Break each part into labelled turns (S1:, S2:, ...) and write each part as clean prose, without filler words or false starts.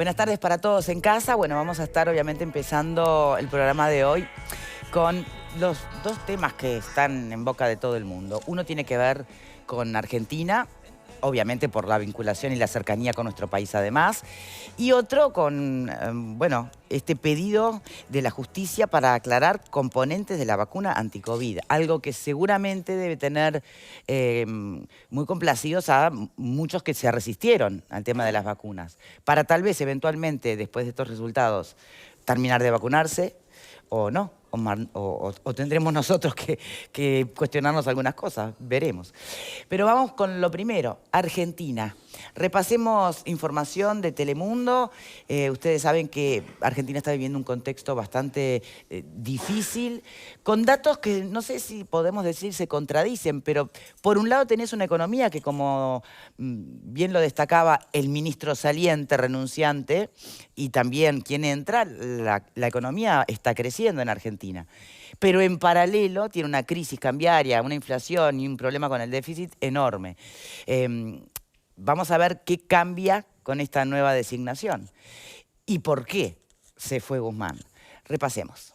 S1: Buenas tardes para todos en casa. Bueno, vamos a estar obviamente empezando el programa de hoy con los dos temas que están en boca de todo el mundo. Uno tiene que ver con Argentina, obviamente por la vinculación y la cercanía con nuestro país además, y otro con, bueno, este pedido de la justicia para aclarar componentes de la vacuna anti-COVID, algo que seguramente debe tener muy complacidos a muchos que se resistieron al tema de las vacunas, para tal vez eventualmente, después de estos resultados, terminar de vacunarse o no. O tendremos nosotros que cuestionarnos algunas cosas, veremos. Pero vamos con lo primero, Argentina. Repasemos información de Telemundo. Ustedes saben que Argentina está viviendo un contexto bastante difícil, con datos que no sé si podemos decir se contradicen, pero por un lado tenés una economía que, como bien lo destacaba el ministro saliente, renunciante, y también quien entra, la economía está creciendo en Argentina. Pero en paralelo tiene una crisis cambiaria, una inflación y un problema con el déficit enorme. Vamos a ver qué cambia con esta nueva designación y por qué se fue Guzmán. Repasemos.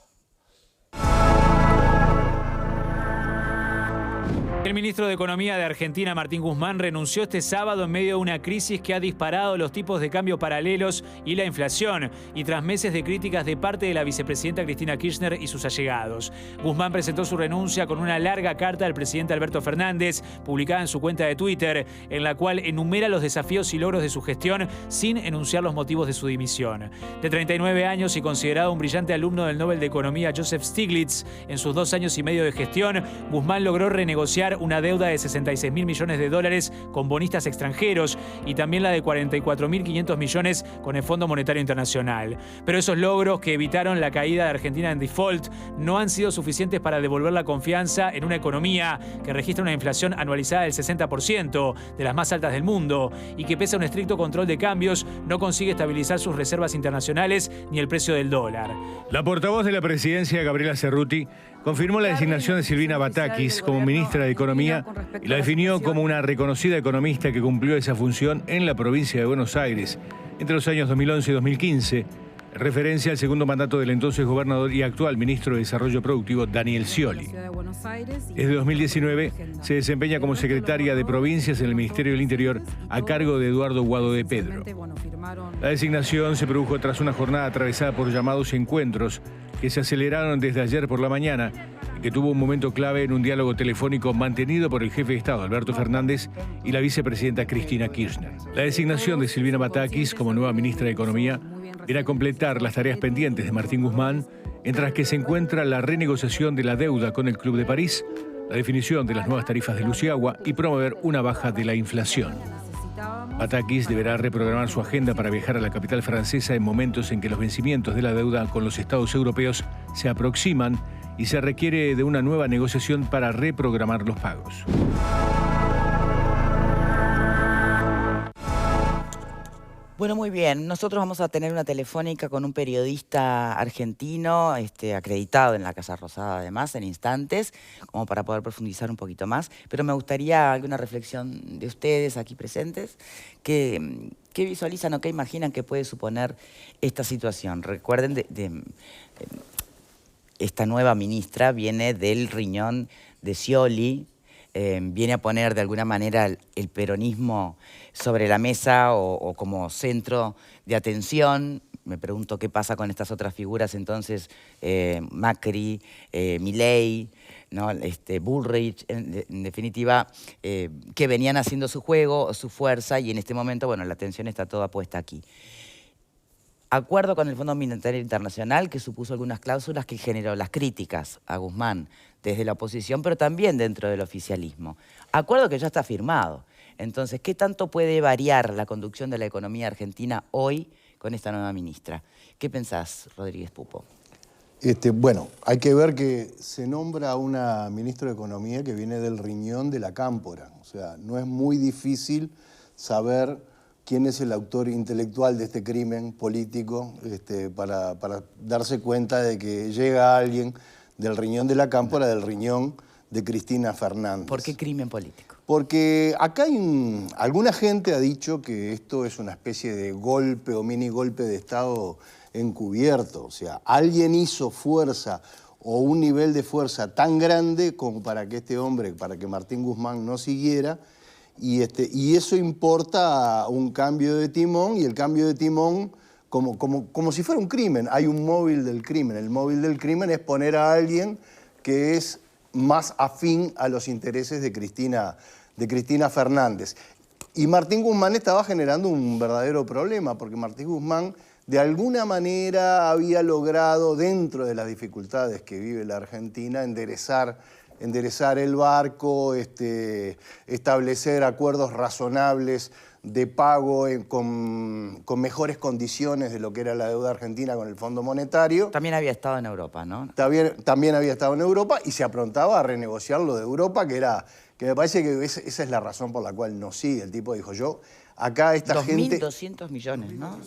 S2: El ministro de Economía de Argentina, Martín Guzmán, renunció este sábado en medio de una crisis que ha disparado los tipos de cambio paralelos y la inflación, y tras meses de críticas de parte de la vicepresidenta Cristina Kirchner y sus allegados. Guzmán presentó su renuncia con una larga carta al presidente Alberto Fernández, publicada en su cuenta de Twitter, en la cual enumera los desafíos y logros de su gestión sin enunciar los motivos de su dimisión. De 39 años y considerado un brillante alumno del Nobel de Economía Joseph Stiglitz, en sus 2 años y medio de gestión, Guzmán logró renegociar una deuda de 66.000 millones de dólares con bonistas extranjeros y también la de 44.500 millones con el Fondo Monetario Internacional. Pero esos logros, que evitaron la caída de Argentina en default, no han sido suficientes para devolver la confianza en una economía que registra una inflación anualizada del 60%, de las más altas del mundo, y que pese a un estricto control de cambios, no consigue estabilizar sus reservas internacionales ni el precio del dólar.
S3: La portavoz de la presidencia, Gabriela Cerruti, confirmó la designación de Silvina Batakis como ministra de Economía y la definió como una reconocida economista que cumplió esa función en la provincia de Buenos Aires entre los años 2011 y 2015, en referencia al segundo mandato del entonces gobernador y actual ministro de Desarrollo Productivo, Daniel Scioli. Desde 2019 se desempeña como secretaria de Provincias en el Ministerio del Interior a cargo de Eduardo Guado de Pedro. La designación se produjo tras una jornada atravesada por llamados y encuentros que se aceleraron desde ayer por la mañana y que tuvo un momento clave en un diálogo telefónico mantenido por el jefe de Estado, Alberto Fernández, y la vicepresidenta Cristina Kirchner. La designación de Silvina Batakis como nueva ministra de Economía viene a completar las tareas pendientes de Martín Guzmán, entre las que se encuentra la renegociación de la deuda con el Club de París, la definición de las nuevas tarifas de luz y agua y promover una baja de la inflación. Batakis deberá reprogramar su agenda para viajar a la capital francesa en momentos en que los vencimientos de la deuda con los estados europeos se aproximan y se requiere de una nueva negociación para reprogramar los pagos.
S1: Bueno, muy bien. Nosotros vamos a tener una telefónica con un periodista argentino, acreditado en la Casa Rosada, además, en instantes, como para poder profundizar un poquito más. Pero me gustaría alguna reflexión de ustedes aquí presentes. ¿Qué visualizan o qué imaginan que puede suponer esta situación? Recuerden, esta nueva ministra viene del riñón de Scioli, viene a poner de alguna manera el peronismo sobre la mesa o como centro de atención. Me pregunto qué pasa con estas otras figuras entonces, Macri, Milei, ¿no? Bullrich, en definitiva, que venían haciendo su juego, su fuerza, y en este momento, bueno, la atención está toda puesta aquí. Acuerdo con el Fondo Monetario Internacional, que supuso algunas cláusulas que generó las críticas a Guzmán desde la oposición, pero también dentro del oficialismo. Acuerdo que ya está firmado. Entonces, ¿qué tanto puede variar la conducción de la economía argentina hoy con esta nueva ministra? ¿Qué pensás, Rodríguez Pupo?
S4: Bueno, hay que ver que se nombra a una ministra de Economía que viene del riñón de la Cámpora. O sea, no es muy difícil saber quién es el autor intelectual de este crimen político, para darse cuenta de que llega alguien del riñón de la Cámpora, del riñón de Cristina Fernández.
S1: ¿Por qué crimen político?
S4: Porque acá hay alguna gente ha dicho que esto es una especie de golpe o mini golpe de Estado encubierto. O sea, alguien hizo fuerza o un nivel de fuerza tan grande como para que este hombre, para que Martín Guzmán no siguiera, y eso importa un cambio de timón, y el cambio de timón como si fuera un crimen. Hay un móvil del crimen. El móvil del crimen es poner a alguien que es más afín a los intereses de Cristina Fernández. Y Martín Guzmán estaba generando un verdadero problema, porque Martín Guzmán de alguna manera había logrado, dentro de las dificultades que vive la Argentina, enderezar el barco, establecer acuerdos razonables de pago con mejores condiciones de lo que era la deuda argentina con el Fondo Monetario.
S1: También había estado en Europa, ¿no?
S4: También había estado en Europa y se aprontaba a renegociar lo de Europa, que me parece que esa es la razón por la cual no sigue. El tipo dijo, acá esta gente...
S1: 2.200 millones, ¿no?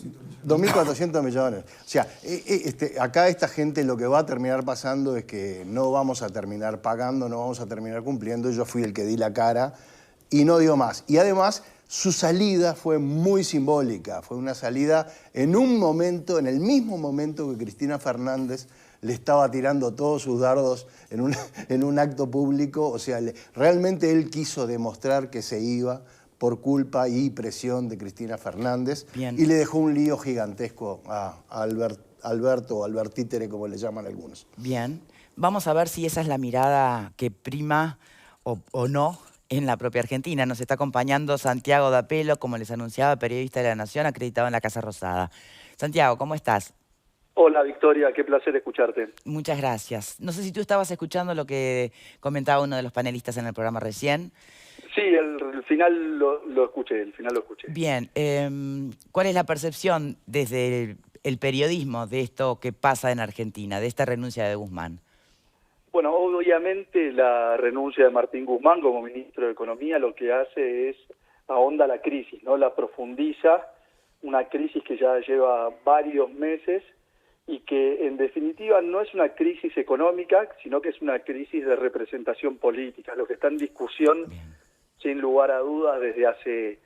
S4: 2.400 millones. O sea, acá esta gente lo que va a terminar pasando es que no vamos a terminar pagando, no vamos a terminar cumpliendo. Yo fui el que di la cara y no dio más. Y además, su salida fue muy simbólica. Fue una salida en el mismo momento que Cristina Fernández le estaba tirando todos sus dardos en un acto público. O sea, realmente él quiso demostrar que se iba por culpa y presión de Cristina Fernández.
S1: Bien.
S4: Y le dejó un lío gigantesco a Alberto o Albertítere, como le llaman algunos.
S1: Bien, vamos a ver si esa es la mirada que prima o no en la propia Argentina. Nos está acompañando Santiago D'Apelo, como les anunciaba, periodista de La Nación, acreditado en la Casa Rosada. Santiago, ¿cómo estás?
S5: Hola Victoria, qué placer escucharte.
S1: Muchas gracias. No sé si tú estabas escuchando lo que comentaba uno de los panelistas en el programa recién.
S5: Sí, el final lo escuché,
S1: Bien, ¿cuál es la percepción desde el periodismo de esto que pasa en Argentina, de esta renuncia de Guzmán?
S5: Bueno, obviamente la renuncia de Martín Guzmán como ministro de Economía lo que hace es ahonda la crisis, ¿no? La profundiza, una crisis que ya lleva varios meses y que en definitiva no es una crisis económica, sino que es una crisis de representación política. Lo que está en discusión, sin lugar a dudas, desde hace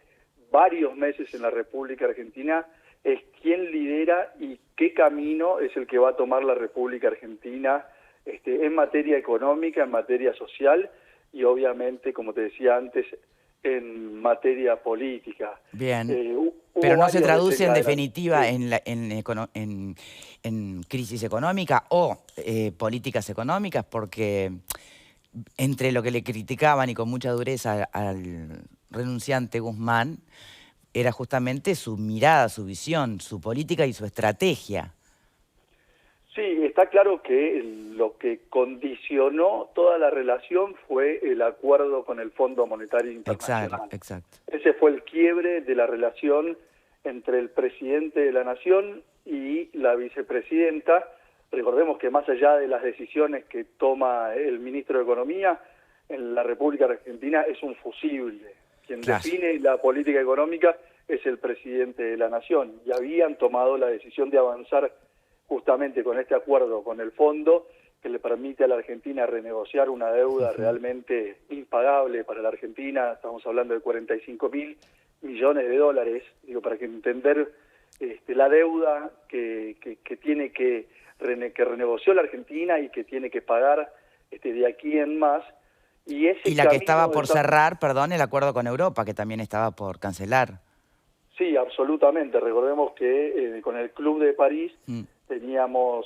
S5: varios meses en la República Argentina, es quién lidera y qué camino es el que va a tomar la República Argentina en materia económica, en materia social y obviamente, como te decía antes, en materia política.
S1: Bien, pero no se traduce en definitiva
S5: sí.
S1: en crisis económica o políticas económicas, porque entre lo que le criticaban y con mucha dureza al renunciante Guzmán era justamente su mirada, su visión, su política y su estrategia.
S5: Sí, está claro que lo que condicionó toda la relación fue el acuerdo con el Fondo Monetario Internacional.
S1: Exacto.
S5: Ese fue el quiebre de la relación entre el presidente de la Nación y la vicepresidenta. Recordemos que más allá de las decisiones que toma el ministro de Economía, en la República Argentina es un fusible. Quien define la política económica es el presidente de la Nación. Y habían tomado la decisión de avanzar justamente con este acuerdo con el fondo que le permite a la Argentina renegociar una deuda realmente impagable para la Argentina. Estamos hablando de 45.000 millones de dólares, digo, para que entender la deuda que renegoció la Argentina y que tiene que pagar de aquí en más.
S1: Y la que estaba por cerrar, perdón, el acuerdo con Europa, que también estaba por cancelar.
S5: Sí, absolutamente. Recordemos que con el Club de París teníamos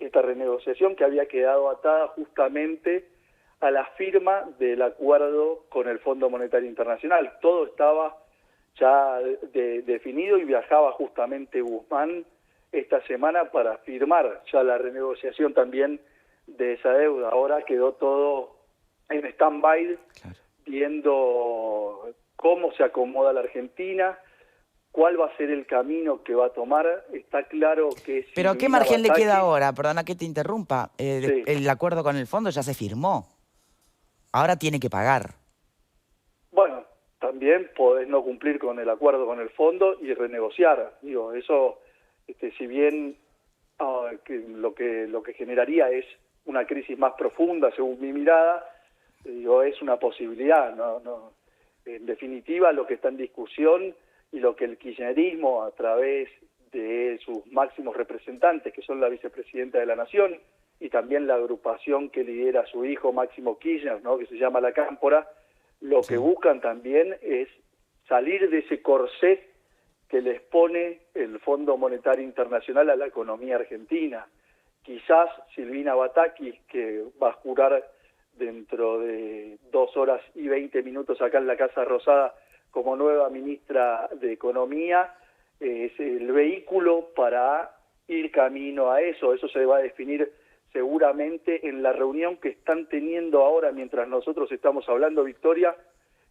S5: esta renegociación que había quedado atada justamente a la firma del acuerdo con el Fondo Monetario Internacional. Todo estaba ya definido y viajaba justamente Guzmán esta semana para firmar ya la renegociación también de esa deuda. Ahora quedó todo en stand-by, viendo cómo se acomoda la Argentina, cuál va a ser el camino que va a tomar. Está claro que...
S1: ¿Pero qué margen le queda ahora? Perdona que te interrumpa. El acuerdo con el fondo ya se firmó. Ahora tiene que pagar.
S5: Bueno, también podés no cumplir con el acuerdo con el fondo y renegociar. Digo, eso, si bien lo que generaría es una crisis más profunda, según mi mirada, digo, es una posibilidad. En definitiva, lo que está en discusión y lo que el kirchnerismo, a través de sus máximos representantes, que son la vicepresidenta de la Nación, y también la agrupación que lidera su hijo Máximo Kirchner, ¿no?, que se llama La Cámpora, lo que buscan también es salir de ese corset que les pone el Fondo Monetario Internacional a la economía argentina. Quizás Silvina Batakis, que va a jurar dentro de 2 horas y 20 minutos acá en la Casa Rosada como nueva ministra de Economía, es el vehículo para ir camino a eso. Eso se va a definir seguramente en la reunión que están teniendo ahora, mientras nosotros estamos hablando, Victoria,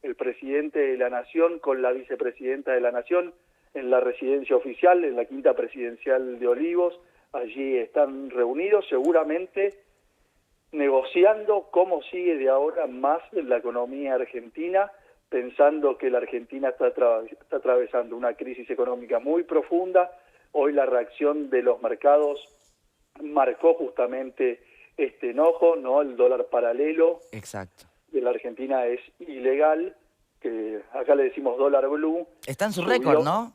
S5: el presidente de la Nación con la vicepresidenta de la Nación en la residencia oficial, en la Quinta Presidencial de Olivos. Allí están reunidos, seguramente negociando cómo sigue de ahora más la economía argentina, pensando que la Argentina está atravesando una crisis económica muy profunda. Hoy la reacción de los mercados marcó justamente este enojo, ¿no? El dólar paralelo de la Argentina es ilegal, que acá le decimos dólar blue.
S1: Está en su récord, ¿no?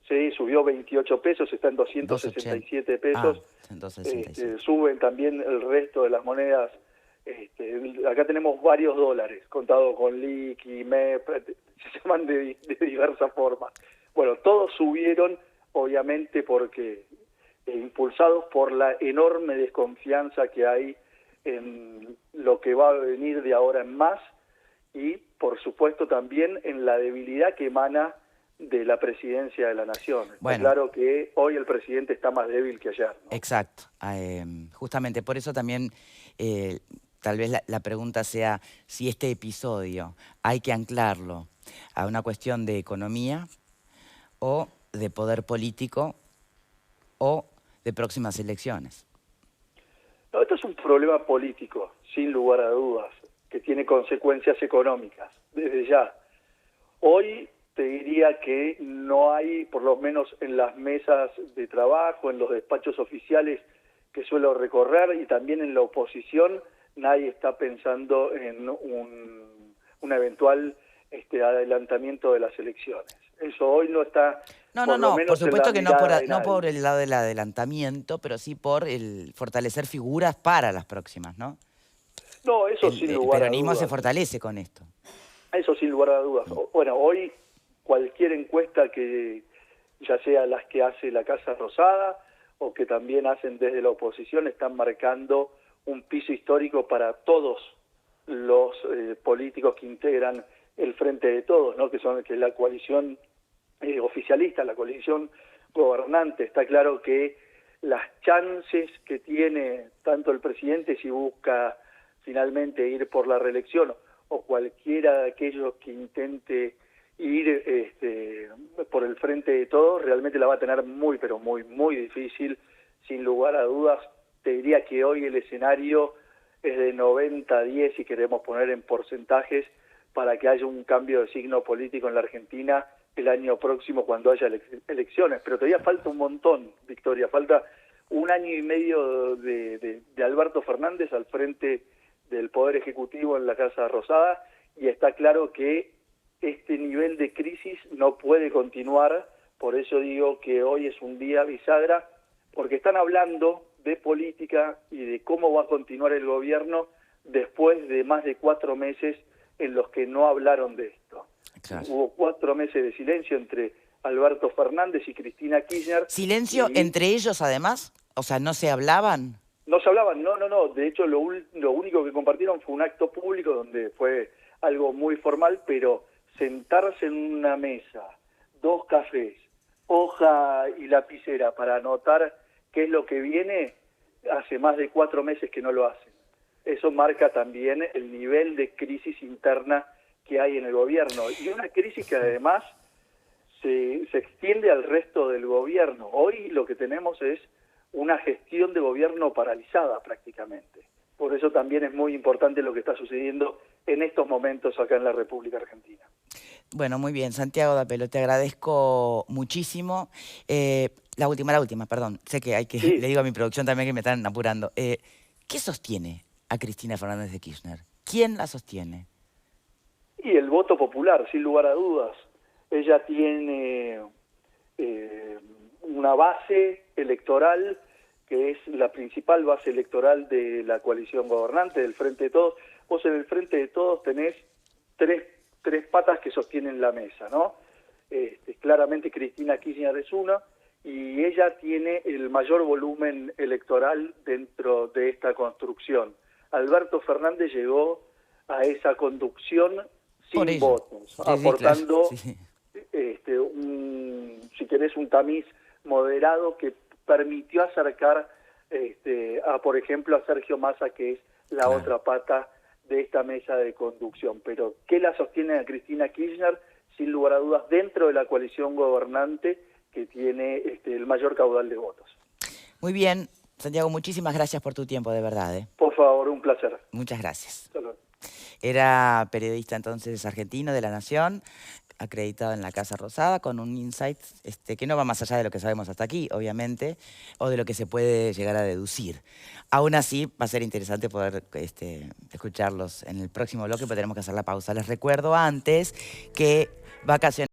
S5: Sí, subió 28 pesos, está en 267 pesos.
S1: 267.
S5: Suben también el resto de las monedas. Acá tenemos varios dólares, contados con liqui, MEP, se llaman de diversas formas. Bueno, todos subieron, obviamente, porque impulsados por la enorme desconfianza que hay en lo que va a venir de ahora en más y, por supuesto, también en la debilidad que emana de la presidencia de la Nación. Está claro que hoy el presidente está más débil que ayer, ¿no?
S1: Exacto. Justamente por eso también tal vez la pregunta sea si este episodio hay que anclarlo a una cuestión de economía o de poder político o de próximas elecciones.
S5: No, esto es un problema político, sin lugar a dudas, que tiene consecuencias económicas, desde ya. Hoy te diría que no hay, por lo menos en las mesas de trabajo, en los despachos oficiales que suelo recorrer y también en la oposición, nadie está pensando en un eventual adelantamiento de las elecciones. Eso hoy no está...
S1: No, por supuesto que no por el lado del adelantamiento, pero sí por el fortalecer figuras para las próximas, ¿no?
S5: No, eso sin lugar a dudas.
S1: El peronismo se fortalece con esto.
S5: Eso sin lugar a dudas. Bueno, hoy cualquier encuesta que, ya sea las que hace la Casa Rosada o que también hacen desde la oposición, están marcando un piso histórico para todos los políticos que integran el Frente de Todos, ¿no? Que es la coalición oficialista, la coalición gobernante. Está claro que las chances que tiene tanto el presidente, si busca finalmente ir por la reelección, o cualquiera de aquellos que intente ir por el Frente de Todos, realmente la va a tener muy, pero muy, muy difícil, sin lugar a dudas. Te diría que hoy el escenario es de 90-10, si queremos poner en porcentajes, para que haya un cambio de signo político en la Argentina el año próximo cuando haya elecciones. Pero todavía falta un montón, Victoria. Falta 1 año y medio de Alberto Fernández al frente del Poder Ejecutivo en la Casa Rosada, y está claro que este nivel de crisis no puede continuar. Por eso digo que hoy es un día bisagra, porque están hablando de política y de cómo va a continuar el gobierno después de más de 4 meses en los que no hablaron de esto. Claro. Hubo 4 meses de silencio entre Alberto Fernández y Cristina Kirchner.
S1: ¿Silencio entre ellos además? O sea, ¿no se hablaban?
S5: No se hablaban, no. De hecho, lo único que compartieron fue un acto público donde fue algo muy formal, pero sentarse en una mesa, 2 cafés, hoja y lapicera para anotar qué es lo que viene, hace más de 4 meses que no lo hacen. Eso marca también el nivel de crisis interna que hay en el gobierno, y una crisis que además se extiende al resto del gobierno. Hoy lo que tenemos es una gestión de gobierno paralizada prácticamente. Por eso también es muy importante lo que está sucediendo en estos momentos acá en la República Argentina.
S1: Bueno, muy bien. Santiago D'Apello, te agradezco muchísimo. La última, perdón. Sé que hay que
S5: Sí.
S1: Le digo a mi producción también que me están apurando. ¿Qué sostiene a Cristina Fernández de Kirchner? ¿Quién la sostiene?
S5: Y el voto popular, sin lugar a dudas. Ella tiene una base electoral que es la principal base electoral de la coalición gobernante, del Frente de Todos. Vos en el Frente de Todos tenés tres patas que sostienen la mesa, ¿no? Claramente Cristina Kirchner es una, y ella tiene el mayor volumen electoral dentro de esta construcción. Alberto Fernández llegó a esa conducción sin votos,
S1: sí,
S5: aportando,
S1: sí.
S5: Si querés, un tamiz moderado que permitió acercar por ejemplo, a Sergio Massa, que es la otra pata de esta mesa de conducción. Pero ¿qué la sostiene a Cristina Kirchner? Sin lugar a dudas, dentro de la coalición gobernante que tiene el mayor caudal de votos.
S1: Muy bien, Santiago, muchísimas gracias por tu tiempo, de verdad.
S5: Por favor, un placer.
S1: Muchas gracias.
S5: Hasta luego.
S1: Era periodista entonces argentino de La Nación, acreditado en la Casa Rosada, con un insight que no va más allá de lo que sabemos hasta aquí, obviamente, o de lo que se puede llegar a deducir. Aún así, va a ser interesante poder escucharlos en el próximo bloque, pero tenemos que hacer la pausa. Les recuerdo antes que Vacaciones